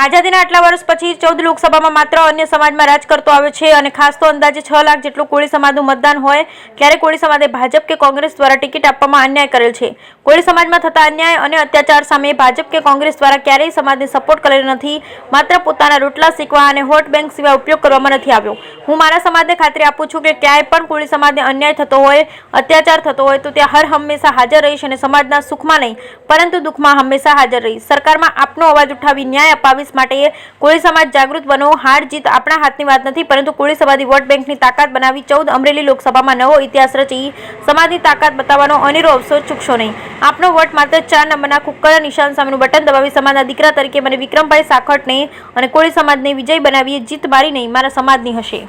આઝાદીના આટલા વર્ષ પછી 14 લોકસભામાં માત્ર અન્ય સમાજમાં રાજ કરતો આવ્યો છે અને ખાસ તો અંદાજે 6 લાખ જેટલું કોળી સમાજનું મતદાન હોય ત્યારે કોળી સમાજે ભાજપ કે કોંગ્રેસ દ્વારા ટિકિટ આપવામાં અન્યાય કરેલ છે. કોળી સમાજમાં થતા અન્યાય અને અત્યાચાર સામે ભાજપ કે કોંગ્રેસ દ્વારા ક્યારેય સમાજને સપોર્ટ કરેલ નથી. માત્ર પોતાના રોટલા શીખવા અને વોટ બેંક સિવાય ઉપયોગ કરવામાં નથી આવ્યો. હું મારા સમાજને ખાતરી આપું છું કે ક્યાંય પણ કોળી સમાજને અન્યાય થતો હોય, અત્યાચાર થતો હોય તો ત્યાં હર હંમેશા હાજર રહીશ અને સમાજના સુખમાં નહીં પરંતુ દુઃખમાં હંમેશા હાજર રહીશ. સરકારમાં આપનો અવાજ ઉઠાવી ન્યાય અપાવીશ. માટે કોળી સમાજ જાગૃત બનો. હાર જીત આપણા હાથની વાત નથી પરંતુ કોળી સમાજની વોટ બેંકની તાકાત બનાવી 14 અમરેલી લોકસભામાં નવો ઇતિહાસ રચી સમાજની તાકાત બતાવવાનો અનેરો અવસર ચૂકશો નહીં. આપનો વોટ માત્ર 4 નંબરના કુક્કરના નિશાન સામેનું બટન દબાવી સમાજના દીકરા તરીકે મને વિક્રમભાઈ સાખટને અને કોળી સમાજને વિજય બનાવીએ. જીત મારી નહીં, મારા સમાજની હશે.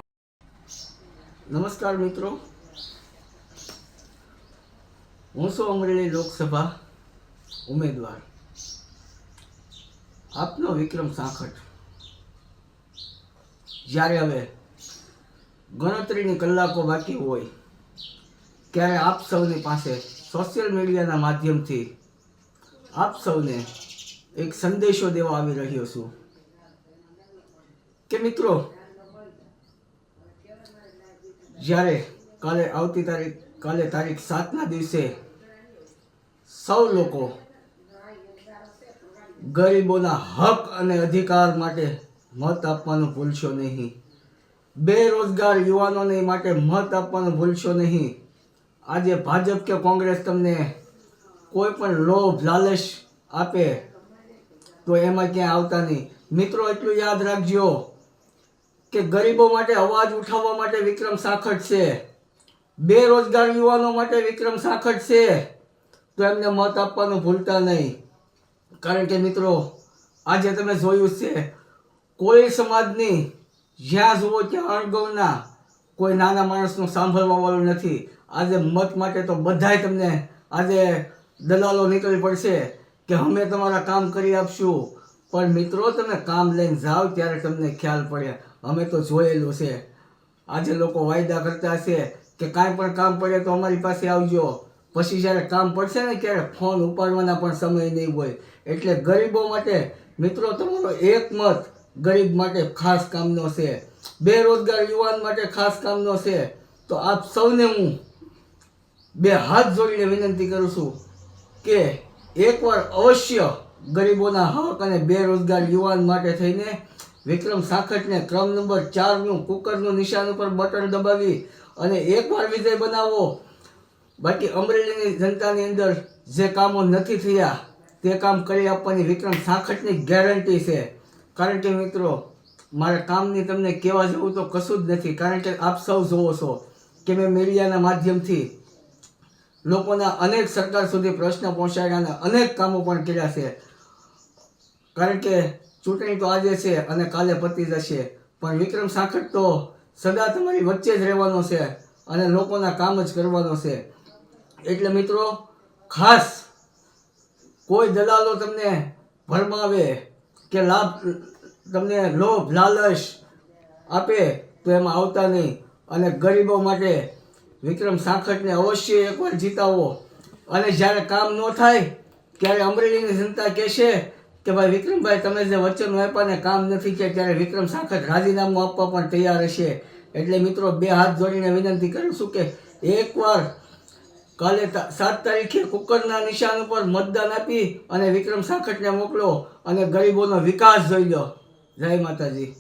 નમસ્કાર મિત્રો, હું છું અમરેલી લોકસભા ઉમેદવાર આપનો વિક્રમ સાખટ. જ્યારે હવે ગણતરીની કલાકો બાકી હોય ત્યારે આપ સૌની પાસે સોશિયલ મીડિયાના માધ્યમથી આપ સૌને એક સંદેશો દેવા આવી રહ્યો છું કે મિત્રો, જ્યારે કાલે તારીખ 7ના દિવસે સૌ લોકો ગરીબોના હક અને અધિકાર માટે મત આપવાનું ભૂલશો નહીં. બેરોજગાર યુવાનોને માટે મત આપવાનું ભૂલશો નહીં. આજે ભાજપ કે કોંગ્રેસ તમને કોઈ પણ લોભ લાલચ આપે તો એમાં ક્યાંય આવતા નહીં. મિત્રો, એટલું યાદ રાખજો કે ગરીબો માટે અવાજ ઉઠાવવા માટે વિક્રમ સાખટ છે, બેરોજગાર યુવાનો માટે વિક્રમ સાખટ છે, તો એમને મત આપવાનું ભૂલતા નહીં. કારણ કે મિત્રો, આજે તમે જોયું છે કોળી સમાજની જ્યાં જુઓ ત્યાં અણગવના, કોઈ નાના માણસનું સાંભળવા વાળું નથી. આજે મત માટે તો બધાય તમને આજે દલાલો નીકળી પડશે કે અમે તમારા કામ કરી આપશું. પણ મિત્રો, તમે કામ લઈને જાઓ ત્યારે તમને ખ્યાલ પડે. અમે તો જોયેલું છે. આજે લોકો વાયદા કરતા હશે કે કાંઈ પણ કામ પડે તો અમારી પાસે આવજો, પછી જ્યારે કામ પડશે ને ત્યારે ફોન ઉપાડવાના પણ સમય નહીં હોય. એટલે ગરીબો માટે મિત્રો તમારો એક મત ગરીબ માટે ખાસ કામનો છે, બેરોજગાર યુવાન માટે ખાસ કામનો છે. તો આપ સૌને હું બે હાથ જોડીને વિનંતી કરું છું કે એકવાર અવશ્ય ગરીબોના હક અને બેરોજગાર યુવાન માટે થઈને વિક્રમ સાખટને ક્રમ નંબર 4નું કુકરનું નિશાન ઉપર બટન દબાવી અને એકવાર વિજય બનાવો. બાકી અમરેલીની જનતાની અંદર જે કામો નથી થયા તે કામ કરી આપવાની વિક્રમ સાખટની ગેરંટી છે. કારણ કે મિત્રો, મારે કામની તમને કહેવા જેવું તો કશું જ નથી. કારણ કે આપ સૌ જોવો છો કે મેં મીડિયાના માધ્યમથી લોકોના અનેક સરકાર સુધી પ્રશ્ન પહોંચાડ્યા અને અનેક કામો પણ કર્યા છે. કારણ કે ચૂંટણી તો આજે છે અને કાલે પતી જશે, પણ વિક્રમ સાખટ તો સદા તમારી વચ્ચે જ રહેવાનો છે અને લોકોના કામ જ કરવાનો છે. એટલે મિત્રો, ખાસ કોઈ દલાલો તમને ભરમાવે કે તમને લોભ લાલચ આપે તો એમાં આવતા નહીં. અને ગરીબો માટે વિક્રમ સાખટને અવશ્ય એકવાર જીતાવો. અને જ્યારે કામ ન થાય ત્યારે અમરેલીની જનતા કહેશે કે ભાઈ વિક્રમભાઈ, તમે જે વચન આપ્યા ને કામ નથી કે ત્યારે વિક્રમ સાખટ રાજીનામું આપવા પણ તૈયાર હશે. એટલે મિત્રો, બે હાથ જોડીને વિનંતી કરું છું કે એકવાર કાલે 7 તારીખે કુકરના નિશાન ઉપર મતદાન આપી અને વિક્રમ સાખટને મોકલો અને ગરીબોનો વિકાસ જોઈ લો. જય માતાજી.